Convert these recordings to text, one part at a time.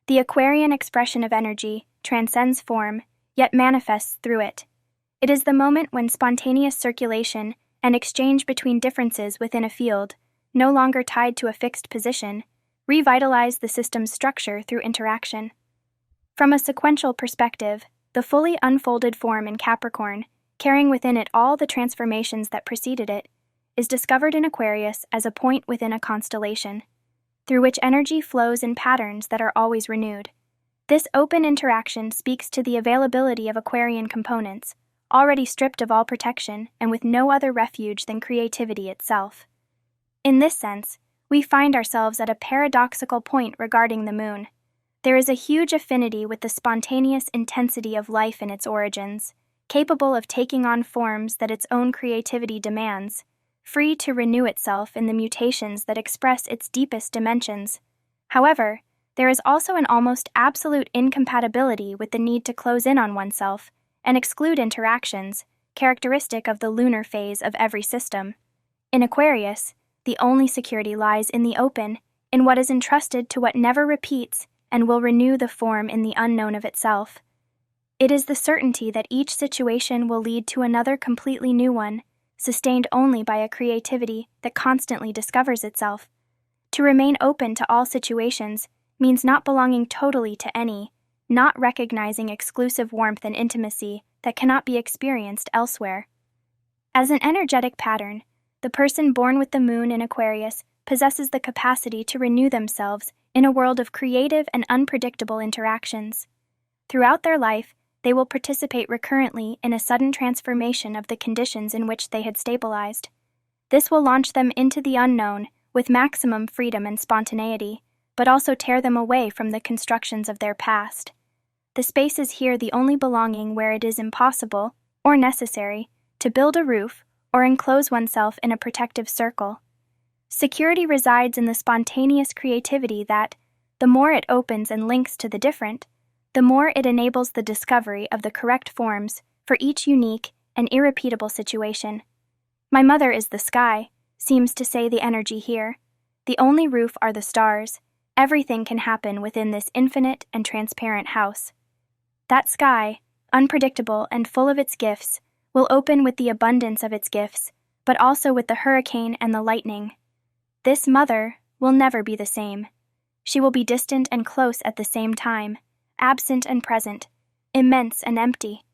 The Aquarian expression of energy transcends form, yet manifests through it. It is the moment when spontaneous circulation and exchange between differences within a field, no longer tied to a fixed position, revitalize the system's structure through interaction. From a sequential perspective, the fully unfolded form in Capricorn, carrying within it all the transformations that preceded it, is discovered in Aquarius as a point within a constellation, through which energy flows in patterns that are always renewed. This open interaction speaks to the availability of Aquarian components, already stripped of all protection and with no other refuge than creativity itself. In this sense, we find ourselves at a paradoxical point regarding the moon. There is a huge affinity with the spontaneous intensity of life in its origins, capable of taking on forms that its own creativity demands, free to renew itself in the mutations that express its deepest dimensions. However, there is also an almost absolute incompatibility with the need to close in on oneself and exclude interactions, characteristic of the lunar phase of every system. In Aquarius, the only security lies in the open, in what is entrusted to what never repeats and will renew the form in the unknown of itself. It is the certainty that each situation will lead to another completely new one, sustained only by a creativity that constantly discovers itself. To remain open to all situations means not belonging totally to any, not recognizing exclusive warmth and intimacy that cannot be experienced elsewhere. As an energetic pattern, the person born with the moon in Aquarius possesses the capacity to renew themselves in a world of creative and unpredictable interactions. Throughout their life, they will participate recurrently in a sudden transformation of the conditions in which they had stabilized. This will launch them into the unknown with maximum freedom and spontaneity, but also tear them away from the constructions of their past. The space is here the only belonging where it is impossible, or necessary, to build a roof or enclose oneself in a protective circle. Security resides in the spontaneous creativity that, the more it opens and links to the different, the more it enables the discovery of the correct forms for each unique and irrepeatable situation. My mother is the sky, seems to say the energy here. The only roof are the stars. Everything can happen within this infinite and transparent house. That sky, unpredictable and full of its gifts, will open with the abundance of its gifts, but also with the hurricane and the lightning. This mother will never be the same. She will be distant and close at the same time, absent and present, immense and empty.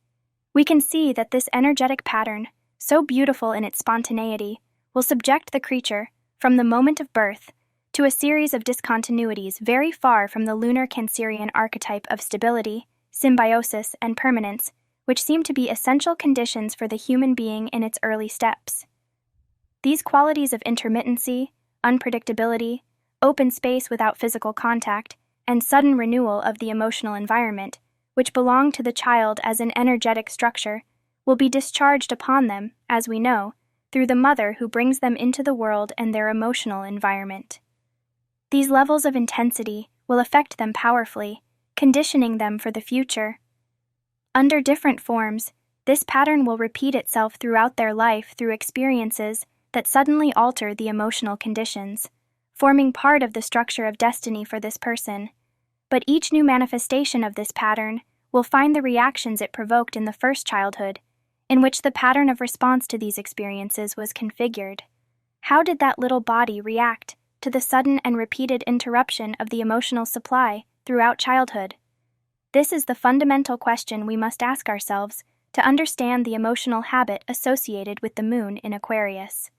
We can see that this energetic pattern, so beautiful in its spontaneity, will subject the creature, from the moment of birth, to a series of discontinuities very far from the lunar Cancerian archetype of stability, symbiosis, and permanence, which seem to be essential conditions for the human being in its early steps. These qualities of intermittency, unpredictability, open space without physical contact, and sudden renewal of the emotional environment, which belong to the child as an energetic structure, will be discharged upon them, as we know, through the mother who brings them into the world and their emotional environment. These levels of intensity will affect them powerfully, conditioning them for the future. Under different forms, this pattern will repeat itself throughout their life through experiences that suddenly alter the emotional conditions, forming part of the structure of destiny for this person. But each new manifestation of this pattern will find the reactions it provoked in the first childhood, in which the pattern of response to these experiences was configured. How did that little body react to the sudden and repeated interruption of the emotional supply throughout childhood? This is the fundamental question we must ask ourselves to understand the emotional habit associated with the moon in Aquarius.